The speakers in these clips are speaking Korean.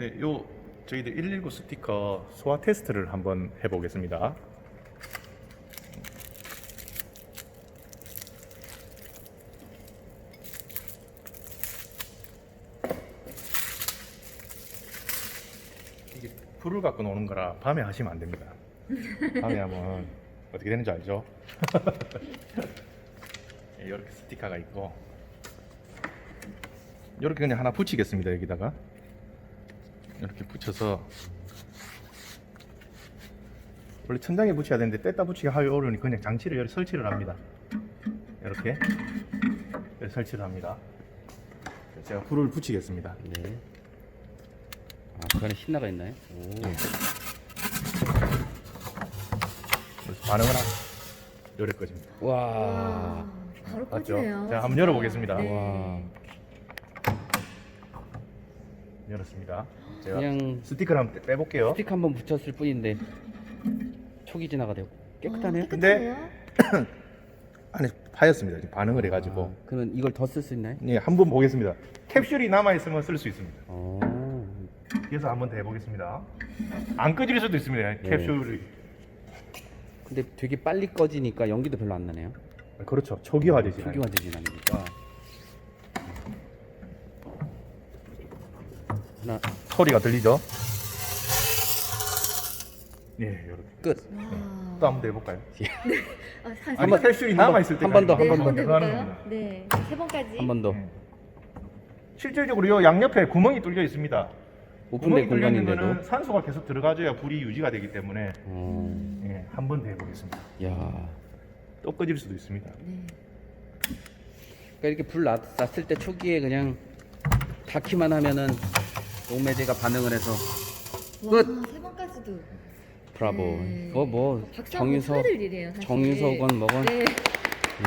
네, 저희들 119 스티커 소화 테스트를 한번 해보겠습니다. 이게 불을 갖고 노는 거라 밤에 하시면 안 됩니다. 밤에 하면 어떻게 되는지 알죠? 이렇게 스티커가 있고, 이렇게 그냥 하나 붙이겠습니다. 여기다가 이렇게 붙여서, 원래 천장에 붙여야 되는데 뗐다 붙이기가 하기 어려우니 그냥 장치를 여기 설치를 합니다. 이렇게 설치를 합니다. 제가 불을 붙이겠습니다. 네. 아, 그 안에 신나가 있나요? 오. 네. 그래서 반응을 하고 요래 꺼집니다. 와. 바로 맞죠? 꺼지네요. 자, 한번 열어보겠습니다. 네. 와. 열었습니다. 제가 그냥 스티커를 한번 빼볼게요. 스틱 한번 붙였을 뿐인데 촉이 지나가 되고 깨끗하네요. 근데 안에 파였습니다. 지금 반응을 해가지고. 아, 그러면 이걸 더 쓸 수 있나요? 예, 한번 보겠습니다. 캡슐이 남아있으면 쓸 수 있습니다. 어. 그래서 한번 더 해보겠습니다. 안 꺼질 수도 있습니다. 캡슐이. 근데 되게 빨리 꺼지니까 연기도 별로 안 나네요. 그렇죠. 초기화되지. 초기화되진 않으니까. 하나 소리가 들리죠? 네, 이렇게. 끝. 또 한 번 더 해볼까요? 한 아니, 번, 캡슐이 한 번, 남아있을 때 한 번 더, 네, 한 한 번 더 하는 해볼까요? 겁니다. 네, 세 번까지. 한 번 더. 네. 실질적으로 이 양옆에 구멍이 뚫려 있습니다. 오픈된 구멍이 뚫려 있는 공간인데도. 거는 산소가 계속 들어가줘야 불이 유지가 되기 때문에 어. 예, 한 번 더 해보겠습니다. 야. 또 꺼질 수도 있습니다. 네. 그러니까 이렇게 불 났을 때 초기에 그냥 닫기만 하면은 용매제가 반응을 해서 와, 끝! 세 번까지도. 브라보. 네. 그거 뭐 박수 한번 정유석 쳐야 될 일이에요, 사실. 정유석은 뭐건. 네.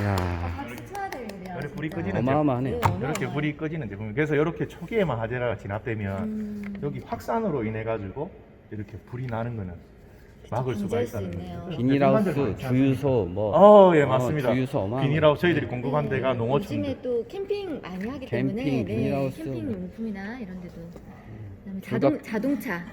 이야. 박수 쳐야 될 일이에요. 이렇게 불이 진짜. 꺼지는 어마어마하네요. 네, 이렇게 불이 꺼지는 제품. 그래서 이렇게 초기에만 화재가 진압되면 여기 음. 확산으로 인해 가지고 이렇게 불이 나는 거는 막을 수가 방지할 수 있다는 있네요. 거죠. 비닐하우스, 주유소 뭐. 예, 맞습니다. 주유소 어마어마. 비닐하우스 저희들이 공급한 네. 데가 농어촌. 요즘에 또 캠핑 많이 하기 캠핑, 때문에 비닐하우스. 캠핑 용품이나 이런 데도. 그다음에 불가- 자동차,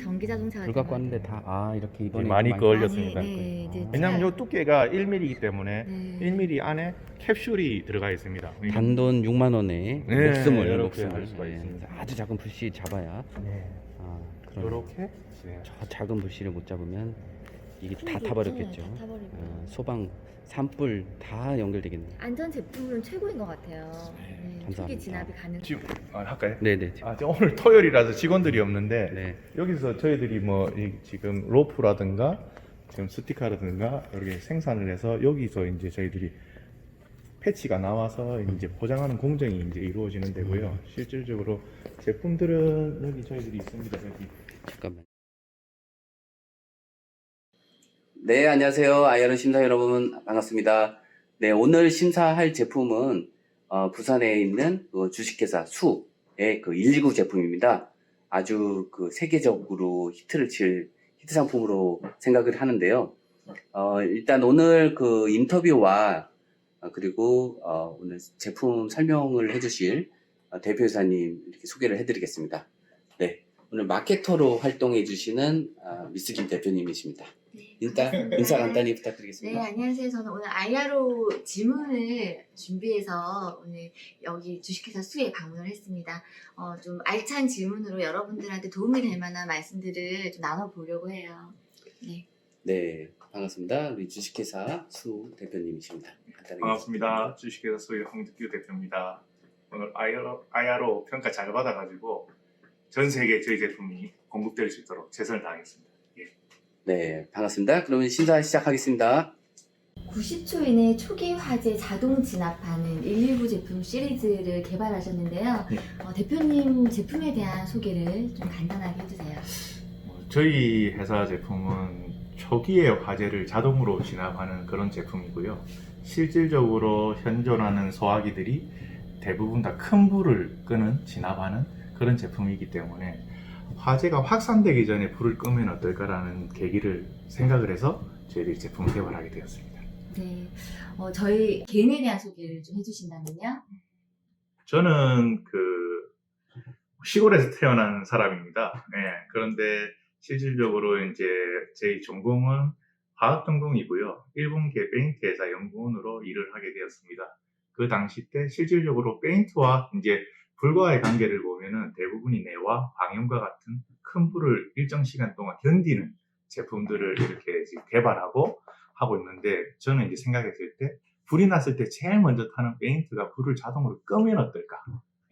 전기 자동차 불 갖고 왔는데 다 이렇게 이번에 많이 좀 걸렸습니다. 네, 네, 왜냐면 차- 이 두께가 1mm이기 때문에 네. 1mm 안에 캡슐이 들어가 있습니다. 단돈 6만 원에 네, 목숨을 이렇게 할 수가 네, 있습니다. 아주 작은 불씨 잡아야. 네. 그럼 이렇게 저 작은 불씨를 못 잡으면 이게 다 큰일이죠. 타버렸겠죠. 다 타버리고. 소방, 산불 다 연결되겠네요. 안전 제품은 최고인 것 같아요. 네, 감사합니다. 초기 진압이 가능. 지금 할까요? 네네. 오늘 토요일이라서 직원들이 없는데 네. 여기서 저희들이 지금 로프라든가 지금 스티커라든가 이렇게 생산을 해서 여기서 이제 저희들이 패치가 나와서 이제 포장하는 공정이 이제 이루어지는 데고요. 실질적으로 제품들은 여기 저희들이 있습니다. 여기. 잠깐만. 네, 안녕하세요. 아이아론 심사 여러분 반갑습니다. 네, 오늘 심사할 제품은 부산에 있는 그 주식회사 수의 그 129 제품입니다. 아주 그 세계적으로 히트를 칠 히트 상품으로 생각을 하는데요. 일단 오늘 그 인터뷰와 그리고 오늘 제품 설명을 해주실 대표이사님 이렇게 소개를 해드리겠습니다. 네, 오늘 마케터로 활동해 주시는 미스 김 대표님이십니다. 일단 인사 간단히 네, 부탁드리겠습니다. 안녕하세요. 저는 오늘 아이아로 질문을 준비해서 오늘 여기 주식회사 수에 방문을 했습니다. 좀 알찬 질문으로 여러분들한테 도움이 될 만한 말씀들을 좀 나눠보려고 해요. 네. 네, 반갑습니다. 우리 주식회사 수 대표님이십니다. 간단하게 반갑습니다. 주식회사 소유 황득규 대표입니다. 오늘 IRO 평가 잘 받아가지고 전 세계 저희 제품이 공급될 수 있도록 최선을 다하겠습니다. 네, 반갑습니다. 그러면 심사 시작하겠습니다. 90초 이내 초기 화재 자동 진압하는 119 제품 시리즈를 개발하셨는데요. 네. 대표님 제품에 대한 소개를 좀 간단하게 해주세요. 저희 회사 제품은 초기의 화재를 자동으로 진압하는 그런 제품이고요. 실질적으로 현존하는 소화기들이 대부분 다 큰 불을 끄는 진압하는 그런 제품이기 때문에 화재가 확산되기 전에 불을 끄면 어떨까라는 계기를 생각을 해서 저희들이 제품을 개발하게 되었습니다. 네, 저희 개인에 대한 소개를 좀 해주신다면요. 저는 시골에서 태어난 사람입니다. 예, 그런데 실질적으로 이제 제 전공은 화학 전공이고요. 일본계 페인트 회사 연구원으로 일을 하게 되었습니다. 그 당시 때 실질적으로 페인트와 이제 불과의 관계를 보면은 대부분이 내와 방염과 같은 큰 불을 일정 시간 동안 견디는 제품들을 이렇게 지금 개발하고 하고 있는데, 저는 이제 생각했을 때 불이 났을 때 제일 먼저 타는 페인트가 불을 자동으로 끄면 어떨까?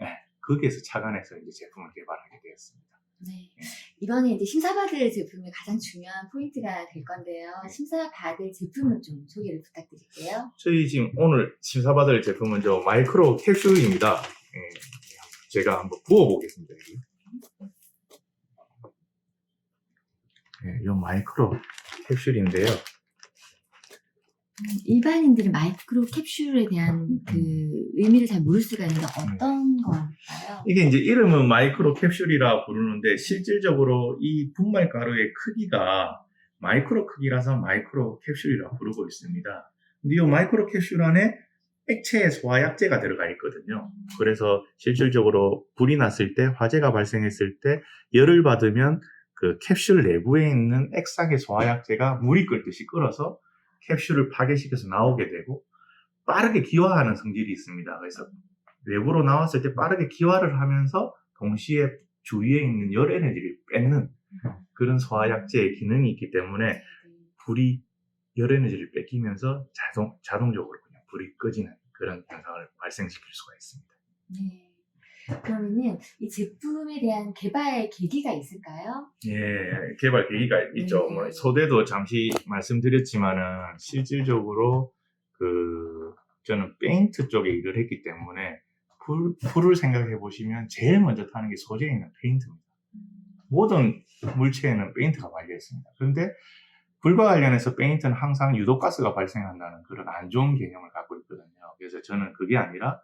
예, 거기에서 착안해서 이제 제품을 개발하게 되었습니다. 네. 이번에 이제 심사받을 제품이 가장 중요한 포인트가 될 건데요. 심사받을 제품을 좀 소개를 부탁드릴게요. 저희 지금 오늘 심사받을 제품은 저 마이크로 캡슐입니다. 예, 제가 한번 부어보겠습니다. 여기. 이 마이크로 캡슐인데요. 일반인들은 마이크로 캡슐에 대한 그 의미를 잘 모를 수가 있는데 어떤 건가요? 이게 이제 이름은 마이크로 캡슐이라 부르는데, 실질적으로 이 분말 가루의 크기가 마이크로 크기라서 마이크로 캡슐이라 부르고 있습니다. 근데 이 마이크로 캡슐 안에 액체 소화약제가 들어가 있거든요. 그래서 실질적으로 불이 났을 때, 화재가 발생했을 때 열을 받으면 그 캡슐 내부에 있는 액상의 소화약제가 물이 끓듯이 끓어서 캡슐을 파괴시켜서 나오게 되고, 빠르게 기화하는 성질이 있습니다. 그래서 외부로 나왔을 때 빠르게 기화를 하면서 동시에 주위에 있는 열 에너지를 뺏는 그런 소화약제의 기능이 있기 때문에 불이 열 에너지를 뺏기면서 자동적으로 그냥 불이 꺼지는 그런 현상을 발생시킬 수가 있습니다. 네. 그러면은 이 제품에 대한 개발 계기가 있을까요? 예, 개발 계기가 있죠. 뭐 소대도 잠시 말씀드렸지만은 실질적으로 저는 페인트 쪽에 일을 했기 때문에 불을 생각해 보시면 제일 먼저 타는 게 소재에 있는 페인트입니다. 모든 물체에는 페인트가 발려 있습니다. 그런데 불과 관련해서 페인트는 항상 유독가스가 발생한다는 그런 안 좋은 개념을 갖고 있거든요. 그래서 저는 그게 아니라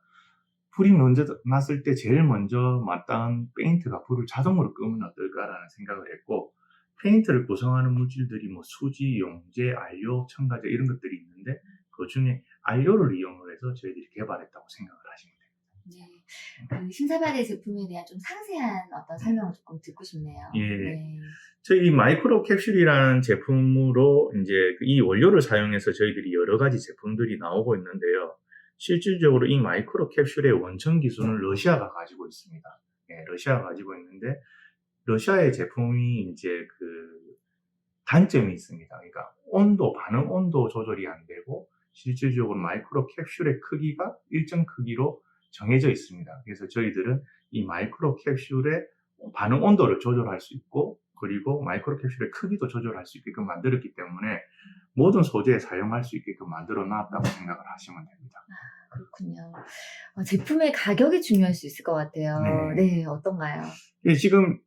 불이 먼저 났을 때 제일 먼저 마땅한 페인트가 불을 자동으로 끄면 어떨까라는 생각을 했고, 페인트를 구성하는 물질들이 뭐 수지, 용제, 안료, 첨가제 이런 것들이 있는데 그 중에 안료를 이용을 해서 저희들이 개발했다고 생각을 하시면 됩니다. 네. 그 심사받을 제품에 대한 좀 상세한 어떤 설명을 조금 듣고 싶네요. 예. 네. 저희 마이크로 캡슐이라는 제품으로 이제 이 원료를 사용해서 저희들이 여러 가지 제품들이 나오고 있는데요. 실질적으로 이 마이크로 캡슐의 원천 기술은 러시아가 가지고 있습니다. 예, 러시아가 가지고 있는데, 러시아의 제품이 이제 단점이 있습니다. 그러니까 반응 온도 조절이 안 되고, 실질적으로 마이크로 캡슐의 크기가 일정 크기로 정해져 있습니다. 그래서 저희들은 이 마이크로 캡슐의 반응 온도를 조절할 수 있고, 그리고 마이크로 캡슐의 크기도 조절할 수 있게끔 만들었기 때문에 모든 소재에 사용할 수 있게끔 만들어 놨다고 생각을 하시면 됩니다. 그렇군요. 제품의 가격이 중요할 수 있을 것 같아요. 네. 네, 어떤가요? 예, 지금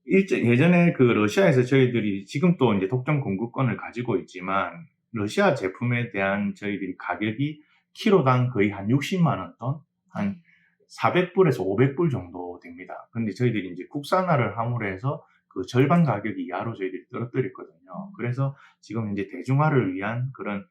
예전에 러시아에서 저희들이 지금 또 이제 독점 공급권을 가지고 있지만, 러시아 제품에 대한 저희들이 가격이 키로당 거의 한 60만 원 돈, 한 400불에서 500불 정도 됩니다. 근데 저희들이 이제 국산화를 함으로 해서 그 절반 가격 이하로 저희들이 떨어뜨렸거든요. 그래서 지금 이제 대중화를 위한 그런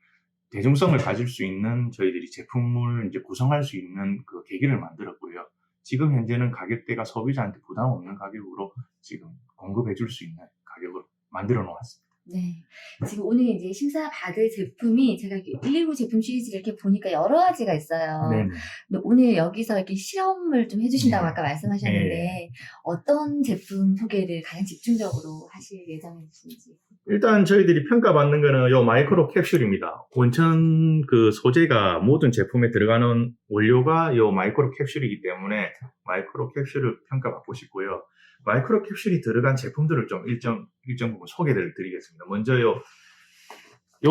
대중성을 가질 수 있는 저희들이 제품을 이제 구성할 수 있는 그 계기를 만들었고요. 지금 현재는 가격대가 소비자한테 부담 없는 가격으로 지금 공급해 줄 수 있는 가격을 만들어 놓았습니다. 네. 지금 오늘 이제 심사받을 제품이 제가 119 제품 시리즈를 이렇게 보니까 여러 가지가 있어요. 네네. 근데 오늘 여기서 이렇게 실험을 좀 해주신다고 네. 아까 말씀하셨는데 네. 어떤 제품 소개를 가장 집중적으로 하실 예정이신지. 일단 저희들이 평가받는 거는 요 마이크로 캡슐입니다. 원천 소재가 모든 제품에 들어가는 원료가 요 마이크로 캡슐이기 때문에 마이크로 캡슐을 평가받고 싶고요. 마이크로 캡슐이 들어간 제품들을 좀 일정 부분 소개를 드리겠습니다. 먼저 요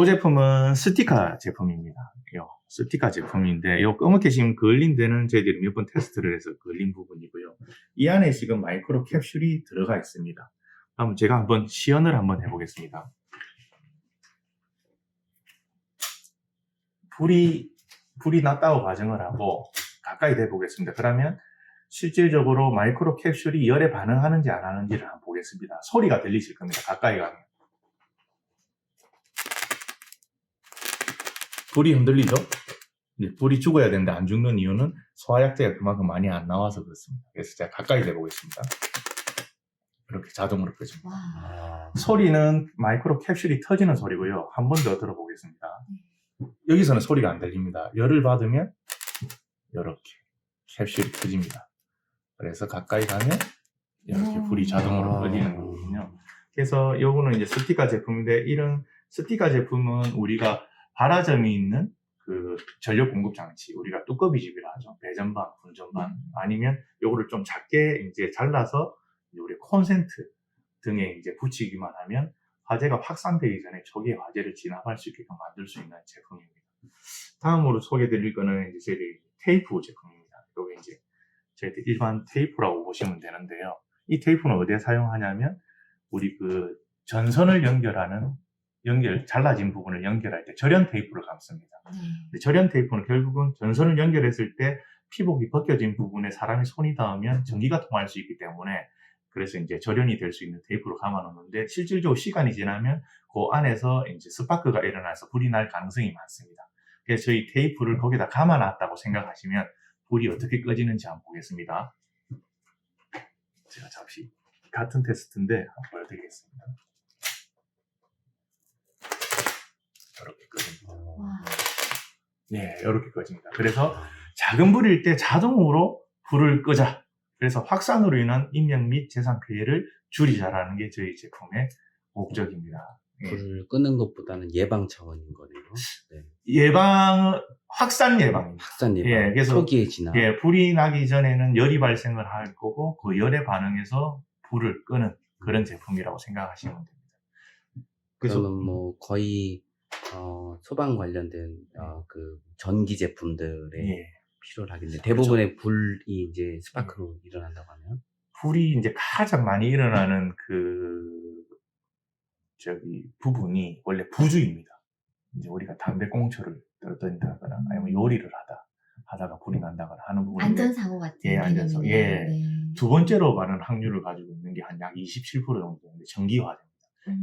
제품은 스티카 제품입니다. 요 스티카 제품인데, 요 검게 지금 그을린 데는 저희들이 몇 번 테스트를 해서 그을린 부분이고요. 이 안에 지금 마이크로 캡슐이 들어가 있습니다. 그럼 제가 한번 시연을 한번 해보겠습니다. 불이 났다고 가정을 하고 가까이 대보겠습니다. 그러면 실질적으로 마이크로 캡슐이 열에 반응하는지 안 하는지를 한번 보겠습니다. 소리가 들리실 겁니다. 가까이 가면. 불이 흔들리죠? 이제 불이 죽어야 되는데 안 죽는 이유는 소화약제가 그만큼 많이 안 나와서 그렇습니다. 그래서 제가 가까이 대보겠습니다. 이렇게 자동으로 끄집니다. 와. 소리는 마이크로 캡슐이 터지는 소리고요. 한 번 더 들어보겠습니다. 여기서는 소리가 안 들립니다. 열을 받으면 이렇게 캡슐이 터집니다. 그래서 가까이 가면 이렇게 불이 자동으로 꺼지는 거거든요. 그래서 요거는 이제 스티커 제품인데 이런 스티커 제품은 우리가 발화점이 있는 그 전력 공급 장치, 우리가 뚜꺼비집이라 하죠. 배전반, 분전반 아니면 요거를 좀 작게 이제 잘라서 이제 우리 콘센트 등에 이제 붙이기만 하면 화재가 확산되기 전에 초기에 화재를 진압할 수 있게끔 만들 수 있는 제품입니다. 다음으로 소개드릴 거는 이제 저희 테이프 제품입니다. 요게 이제 저희들 일반 테이프라고 보시면 되는데요. 이 테이프는 어디에 사용하냐면 우리 그 전선을 연결하는 잘라진 부분을 연결할 때 절연 테이프를 감습니다. 근데 절연 테이프는 결국은 전선을 연결했을 때 피복이 벗겨진 부분에 사람이 손이 닿으면 전기가 통할 수 있기 때문에 그래서 이제 절연이 될 수 있는 테이프로 감아 놓는데 실질적으로 시간이 지나면 그 안에서 이제 스파크가 일어나서 불이 날 가능성이 많습니다. 그래서 저희 테이프를 거기다 감아 놨다고 생각하시면 불이 어떻게 꺼지는지 한번 보겠습니다. 제가 잠시 같은 테스트인데 한번 보여드리겠습니다. 이렇게 꺼집니다. 와. 네, 이렇게 꺼집니다. 그래서 작은 불일 때 자동으로 불을 끄자. 그래서 확산으로 인한 인명 및 재산 피해를 줄이자라는 게 저희 제품의 목적입니다. 예. 불을 끄는 것보다는 예방 차원인 거네요. 네. 확산 예방입니다. 확산 예방, 예, 그래서 초기에 진압. 예, 불이 나기 전에는 열이 발생을 할 거고 그 열에 반응해서 불을 끄는 그런 제품이라고 생각하시면 됩니다. 그래서 그러면 뭐 거의 소방 관련된 그 전기 제품들에 예, 필요를 하겠네요. 대부분의 불이 이제 스파크로 일어난다고 하면. 불이 이제 가장 많이 일어나는 부분이 원래 부주입니다. 이제 우리가 담배꽁초를 떨어뜨린다거나 아니면 요리를 하다가 불이 난다거나 하는 부분인데 안전사고 같은 예, 안전사고. 개념이네요. 예. 네. 두 번째로 많은 확률을 가지고 있는 게 한 약 27% 정도 되는데 전기화재입니다.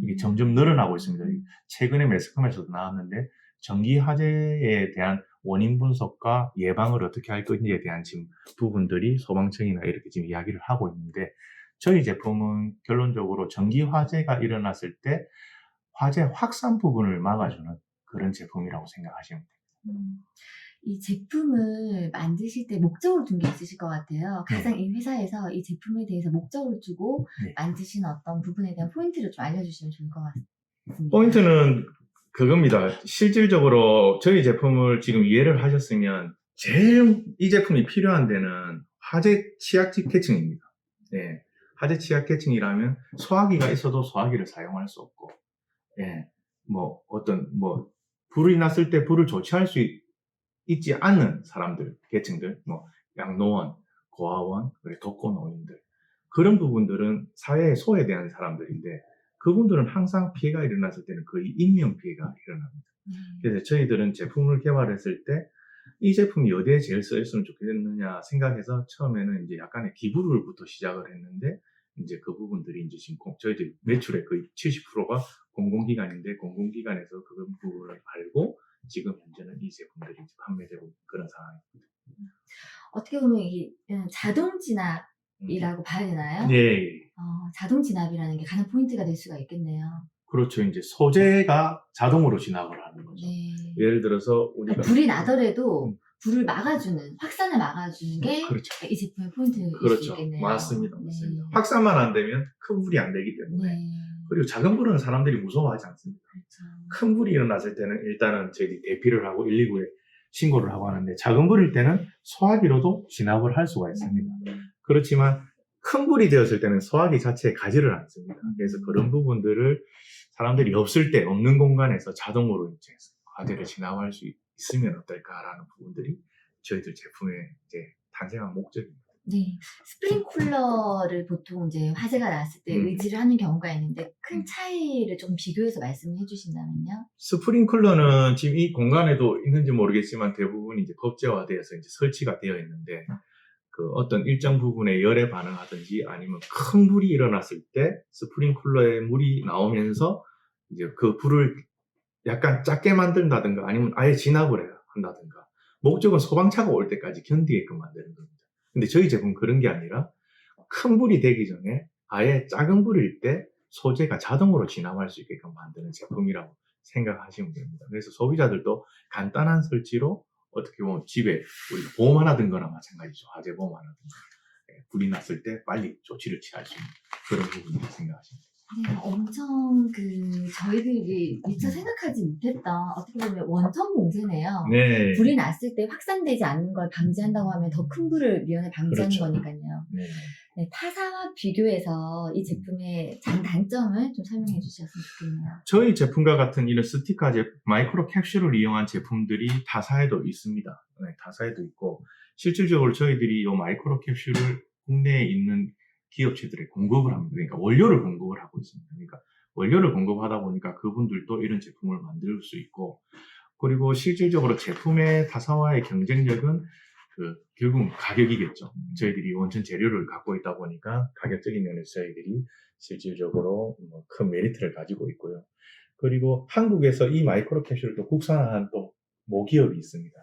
이게 점점 늘어나고 있습니다. 최근에 매스컴에서도 나왔는데 전기화재에 대한 원인 분석과 예방을 어떻게 할 건지에 대한 지금 부분들이 소방청이나 이렇게 지금 이야기를 하고 있는데 저희 제품은 결론적으로 전기화재가 일어났을 때 화재 확산 부분을 막아주는 그런 제품이라고 생각하시면 됩니다. 이 제품을 만드실 때 목적으로 둔 게 있으실 것 같아요. 가장 이 회사에서 이 제품에 대해서 목적을 두고 네. 만드신 어떤 부분에 대한 포인트를 좀 알려주시면 좋을 것 같습니다. 포인트는 그겁니다. 실질적으로 저희 제품을 지금 이해를 하셨으면 제일 이 제품이 필요한 데는 화재 취약계층입니다. 예. 화재 취약계층이라면 소화기가 있어도 소화기를 사용할 수 없고, 예. 불이 났을 때 불을 조치할 수 있지 않는 사람들, 계층들, 양로원, 고아원, 그리고 독거노인들. 그런 부분들은 사회에 소외되는 사람들인데, 그분들은 항상 피해가 일어났을 때는 거의 인명 피해가 일어납니다. 그래서 저희들은 제품을 개발했을 때 이 제품이 어디에 제일 쓰였으면 좋겠느냐 생각해서 처음에는 이제 약간의 기부를부터 시작을 했는데 이제 그 부분들이 이제 지금 저희들 매출의 거의 70%가 공공기관인데 공공기관에서 그 부분을 알고 지금 현재는 이 제품들이 이제 판매되고 있는 그런 상황입니다. 어떻게 보면 이게 자동 진압이라고 봐야 되나요? 네. 자동 진압이라는 게 가장 포인트가 될 수가 있겠네요. 그렇죠. 이제 소재가 자동으로 진압을 하는 거죠. 네. 예를 들어서 우리가 불이 나더라도 불을 막아주는, 확산을 막아주는 게 이 그렇죠. 제품의 포인트일 수 그렇죠. 있겠네요. 맞습니다. 네. 맞습니다. 확산만 안 되면 큰 불이 안 되기 때문에. 네. 그리고 작은 불은 사람들이 무서워하지 않습니다. 그렇죠. 큰 불이 일어났을 때는 일단은 저희들이 대피를 하고 119에 신고를 하고 하는데 작은 불일 때는 소화기로도 진압을 할 수가 있습니다. 그렇지만 큰 불이 되었을 때는 소화기 자체에 가지를 않습니다. 그래서 그런 부분들을 사람들이 없을 때 없는 공간에서 자동으로 이제 화재를 진압할 수 있으면 어떨까라는 부분들이 저희들 제품의 이제 탄생한 목적입니다. 네. 스프링쿨러를 보통 이제 화재가 났을 때 의지를 하는 경우가 있는데 큰 차이를 좀 비교해서 말씀을 해주신다면요? 스프링클러는 지금 이 공간에도 있는지 모르겠지만 대부분 이제 법제화되어서 이제 설치가 되어 있는데 그 어떤 일정 부분에 열에 반응하든지 아니면 큰 불이 일어났을 때 스프링클러에 물이 나오면서 이제 그 불을 약간 작게 만든다든가 아니면 아예 진압을 한다든가 목적은 소방차가 올 때까지 견디게끔 만드는 겁니다. 근데 저희 제품은 그런 게 아니라 큰 불이 되기 전에 아예 작은 불일 때 소재가 자동으로 진압할 수 있게끔 만드는 제품이라고 생각하시면 됩니다. 그래서 소비자들도 간단한 설치로 어떻게 보면 집에 우리가 보험 하나 든 거나 마찬가지죠. 화재 보험 하나 든 거. 불이 났을 때 빨리 조치를 취할 수 있는 그런 부분이라고 생각하시면 됩니다. 네, 엄청 저희들이 미처 생각하지 못했던 어떻게 보면 원천 봉쇄네요. 네. 불이 났을 때 확산되지 않는 걸 방지한다고 하면 더 큰 불을 미연에 방지하는 그렇죠. 거니까요. 네. 네, 타사와 비교해서 이 제품의 장단점을 좀 설명해 주셨으면 좋겠네요. 저희 제품과 같은 이런 스티커 마이크로 캡슐을 이용한 제품들이 타사에도 있습니다. 네, 타사에도 있고 실질적으로 저희들이 이 마이크로 캡슐을 국내에 있는 기업체들에 공급을 합니다. 그러니까 원료를 공급을 하고 있습니다. 그러니까 원료를 공급하다 보니까 그분들도 이런 제품을 만들 수 있고, 그리고 실질적으로 제품의 타사와의 경쟁력은 결국은 가격이겠죠. 저희들이 원천 재료를 갖고 있다 보니까 가격적인 면에서 저희들이 실질적으로 큰 메리트를 가지고 있고요. 그리고 한국에서 이 마이크로 캡슐을 또 국산화한 또 모기업이 있습니다.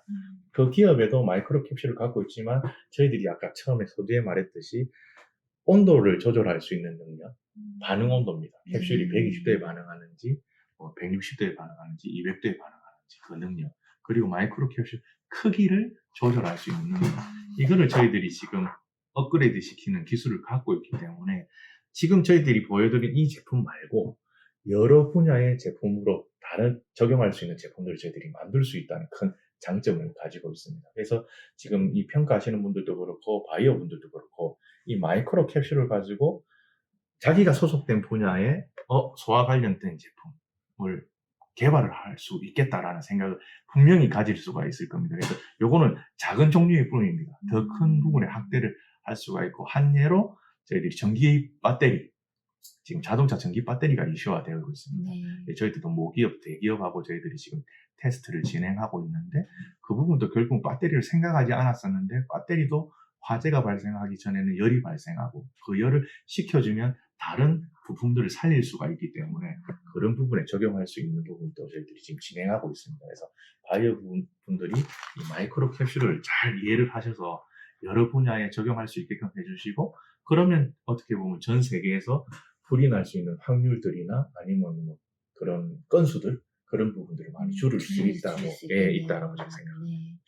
그 기업에도 마이크로 캡슐을 갖고 있지만 저희들이 아까 처음에 서두에 말했듯이 온도를 조절할 수 있는 능력, 반응 온도입니다. 캡슐이 120도에 반응하는지, 160도에 반응하는지, 200도에 반응하는지 그 능력, 그리고 마이크로 캡슐 크기를 조절할 수 있는 능력, 이거를 저희들이 지금 업그레이드 시키는 기술을 갖고 있기 때문에 지금 저희들이 보여드린 이 제품 말고 여러 분야의 제품으로 다른 적용할 수 있는 제품들을 저희들이 만들 수 있다는 큰 장점을 가지고 있습니다. 그래서 지금 이 평가하시는 분들도 그렇고 바이어 분들도 그렇고 이 마이크로 캡슐을 가지고 자기가 소속된 분야에 소와 관련된 제품을 개발을 할 수 있겠다라는 생각을 분명히 가질 수가 있을 겁니다. 그래서 요거는 작은 종류일 뿐입니다. 더 큰 부분의 확대를 할 수가 있고, 한 예로 저희들이 전기 배터리, 지금 자동차 전기 배터리가 이슈화되고 있습니다. 네. 저희들도 모기업, 대기업하고 저희들이 지금 테스트를 진행하고 있는데 그 부분도 결국 배터리를 생각하지 않았었는데 배터리도 화재가 발생하기 전에는 열이 발생하고 그 열을 식혀주면 다른 부품들을 살릴 수가 있기 때문에 그런 부분에 적용할 수 있는 부분도 저희들이 지금 진행하고 있습니다. 그래서 바이오 분들이 이 마이크로 캡슐을 잘 이해를 하셔서 여러 분야에 적용할 수 있게끔 해주시고, 그러면 어떻게 보면 전 세계에서 불이 날 수 있는 확률들이나 아니면 뭐 그런 건수들, 그런 부분들을 많이 줄일 수 있다고, 있다라고 저는 생각합니다. 네.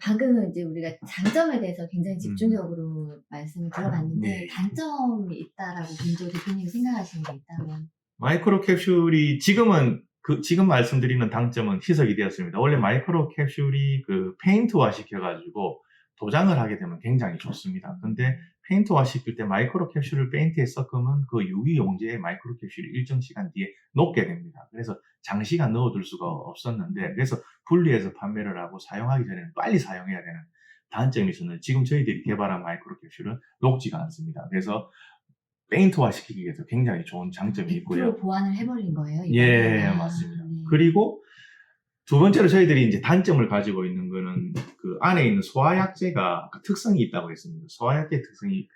방금은 이제 우리가 장점에 대해서 굉장히 집중적으로 말씀을 들어봤는데 네. 단점이 있다라고 먼저 대표님이 생각하시는 게 있다면? 마이크로 캡슐이 지금 말씀드리는 단점은 희석이 되었습니다. 원래 마이크로 캡슐이 페인트화 시켜가지고 도장을 하게 되면 굉장히 좋습니다. 근데 페인트화 시킬 때 마이크로 캡슐을 페인트에 섞으면 그 유기 용제에 마이크로 캡슐이 일정 시간 뒤에 녹게 됩니다. 그래서 장시간 넣어둘 수가 없었는데, 그래서 분리해서 판매를 하고 사용하기 전에는 빨리 사용해야 되는 단점이 있었는데, 지금 저희들이 개발한 마이크로 캡슐은 녹지가 않습니다. 그래서 페인트화 시키기 위해서 굉장히 좋은 장점이 있고요. 100% 보완을 해버린 거예요? 예, 이거는? 맞습니다. 네. 그리고 두 번째로 저희들이 이제 단점을 가지고 있는 거는 그 안에 있는 소화약제가 특성이 있다고 했습니다. 소화약제 특성이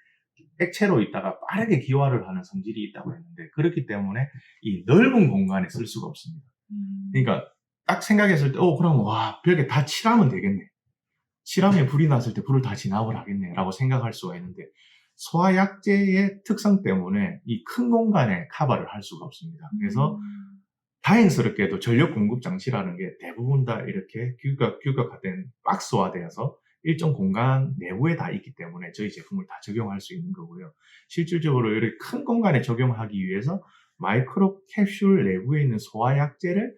액체로 있다가 빠르게 기화를 하는 성질이 있다고 했는데, 그렇기 때문에 이 넓은 공간에 쓸 수가 없습니다. 그러니까 딱 생각했을 때 그럼 벽에 다 칠하면 되겠네, 칠하면 불이 났을 때 불을 다 진압을 하겠네 라고 생각할 수가 있는데, 소화약제의 특성 때문에 이 큰 공간에 커버를 할 수가 없습니다. 그래서 다행스럽게도 전력 공급 장치라는 게 대부분 다 이렇게 규격화된 박스화되어서 일정 공간 내부에 다 있기 때문에 저희 제품을 다 적용할 수 있는 거고요. 실질적으로 이렇게 큰 공간에 적용하기 위해서 마이크로 캡슐 내부에 있는 소화약제를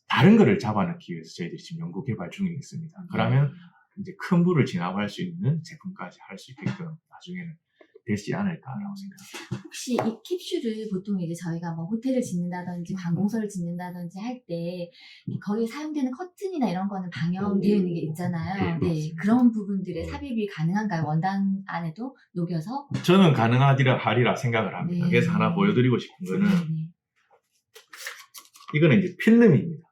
다른 거를 잡아넣기 위해서 저희들이 지금 연구 개발 중에 있습니다. 그러면 이제 큰 불을 진압할 수 있는 제품까지 할 수 있게끔 나중에는 되지 않을까라고 생각합니다. 혹시 이 캡슐을 보통 이제 저희가 뭐 호텔을 짓는다든지 관공서를 짓는다든지 할 때 거기에 사용되는 커튼이나 이런 거는 방염되어 있는 게 있잖아요. 네, 네, 그런 부분들의 삽입이 가능한가요? 원단 안에도 녹여서? 저는 가능하리라 생각을 합니다. 네. 그래서 하나 보여드리고 싶은 거는 네. 이거는 이제 필름입니다.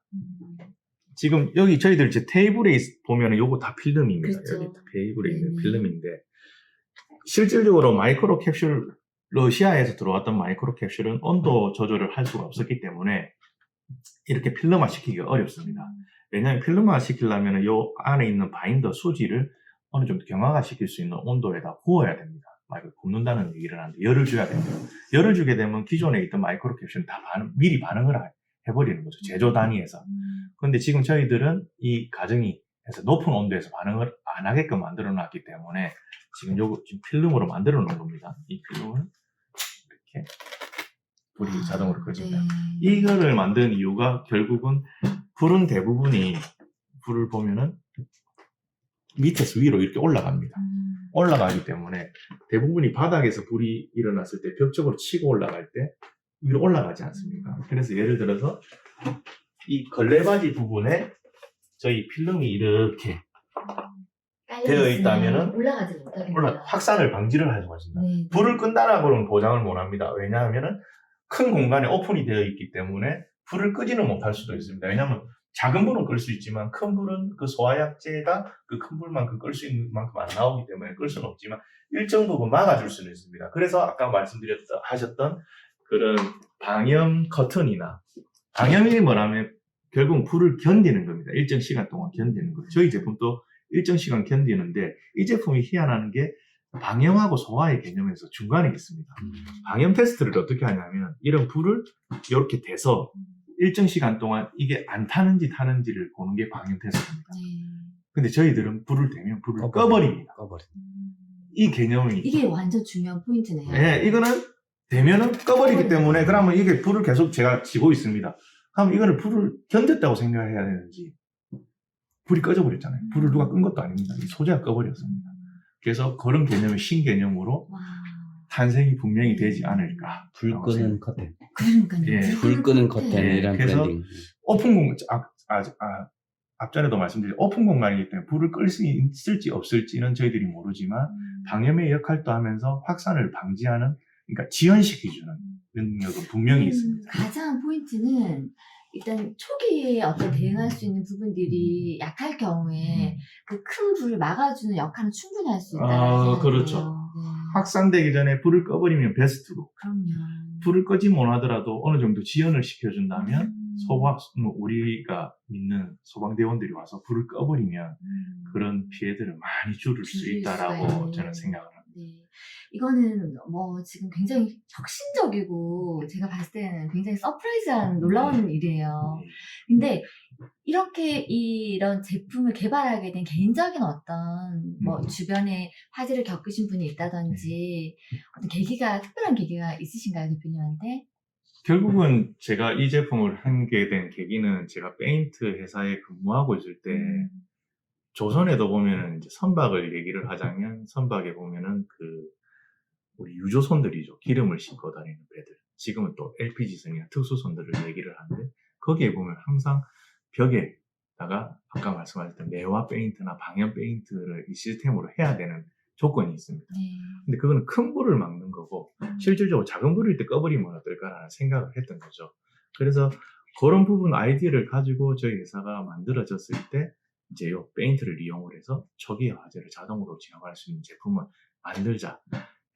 지금 여기 저희들 이제 테이블에 보면은 요거 다 필름입니다. 그렇죠. 여기 테이블에 있는 네네. 필름인데, 실질적으로 마이크로 캡슐, 러시아에서 들어왔던 마이크로 캡슐은 온도 조절을 할 수가 없었기 때문에 이렇게 필름화 시키기가 어렵습니다. 왜냐하면 필름화 시키려면 요 안에 있는 바인더 수지를 어느 정도 경화가 시킬 수 있는 온도에다 구워야 됩니다. 말 그대로 굽는다는 얘기를 하는데 열을 줘야 됩니다. 열을 주게 되면 기존에 있던 마이크로캡슐은 다 미리 반응을 해버리는 거죠. 제조 단위에서. 그런데 지금 저희들은 이 가정이 해서 높은 온도에서 반응을 안 하게끔 만들어 놨기 때문에 지금 필름으로 만들어 놓은 겁니다. 이 필름을 이렇게 불이 자동으로 꺼집니다. 네. 이거를 만든 이유가 결국은 불은 대부분이 불을 보면은 밑에서 위로 이렇게 올라갑니다. 올라가기 때문에 대부분이 바닥에서 불이 일어났을 때 벽쪽으로 치고 올라갈 때 위로 올라가지 않습니까? 그래서 예를 들어서 이 걸레바지 부분에 저희 필름이 이렇게 되어 있다면은 올라가지 못하겠네요. 확산을 방지를 할 수가 있습니다. 네. 불을 끈다라고는 보장을 못 합니다. 왜냐하면은 큰 공간에 오픈이 되어 있기 때문에 불을 끄지는 못할 수도 있습니다. 왜냐하면 작은 불은 끌 수 있지만 큰 불은 그 소화약제가 그 큰 불만큼 끌 수 있는 만큼 안 나오기 때문에 끌 수는 없지만 일정 부분 막아줄 수는 있습니다. 그래서 아까 하셨던 그런 방염 커튼이나 방염이 뭐라면 결국 불을 견디는 겁니다. 일정 시간 동안 견디는 거예요. 저희 제품도 일정 시간 견디는데 이 제품이 희한한 게 방염하고 소화의 개념에서 중간에 있습니다. 방염 테스트를 어떻게 하냐면 이런 불을 이렇게 대서 일정 시간 동안 이게 안 타는지 타는지를 보는 게 방염 테스트입니다. 근데 저희들은 불을 대면 불을 꺼버립니다. 이 개념이 이게 완전 중요한 포인트네요. 네, 이거는 대면은 꺼버리기 때문에 그러면 이게 불을 계속 제가 지고 있습니다. 그럼 이거는 불을 견뎠다고 생각해야 되는지 불이 꺼져버렸잖아요. 불을 누가 끈 것도 아닙니다. 이 소재가 꺼버렸습니다. 그래서 그런 개념의 신개념으로 와. 탄생이 분명히 되지 않을까. 불 끄는 커튼. 그러니까요. 예. 불 끄는 커튼이란 예, 그래서 브랜딩. 오픈 공간, 앞전에도 말씀드린 오픈 공간이기 때문에 불을 끌 수 있을지 없을지는 저희들이 모르지만 방염의 역할도 하면서 확산을 방지하는, 그러니까 지연시켜주는 능력은 분명히 있습니다. 가장 포인트는 일단 초기에 어떤 대응할 수 있는 부분들이 약할 경우에 그 큰 불을 막아주는 역할은 충분히 할 수 있다는 그렇죠. 네. 확산되기 전에 불을 꺼버리면 베스트고, 그럼요. 불을 끄지 못하더라도 어느 정도 지연을 시켜준다면 우리가 믿는 소방대원들이 와서 불을 꺼버리면 그런 피해들을 많이 줄일 수 줄일 있다라고 수가 있는. 저는 생각을 합니다. 네. 이거는 뭐 지금 굉장히 혁신적이고 제가 봤을 때는 굉장히 서프라이즈한 놀라운 일이에요. 근데 이렇게 이런 제품을 개발하게 된 개인적인 어떤 뭐 주변에 화제를 겪으신 분이 있다든지 어떤 계기가, 특별한 계기가 있으신가요, 대표님한테? 결국은 제가 이 제품을 하게 된 계기는 제가 페인트 회사에 근무하고 있을 때 조선에도 보면은 이제 선박을 얘기를 하자면 선박에 보면은 우리 유조선들이죠. 기름을 싣고 다니는 배들. 지금은 또 LPG선이나 특수선들을 얘기를 하는데 거기에 보면 항상 벽에다가 아까 말씀하셨던 매화 페인트나 방염 페인트를 이 시스템으로 해야 되는 조건이 있습니다. 네. 근데 그거는 큰 불을 막는 거고 실질적으로 작은 불일 때 꺼버리면 어떨까라는 생각을 했던 거죠. 그래서 그런 부분 아이디어를 가지고 저희 회사가 만들어졌을 때 이제 이 페인트를 이용을 해서 초기의 화재를 자동으로 진압할 수 있는 제품을 만들자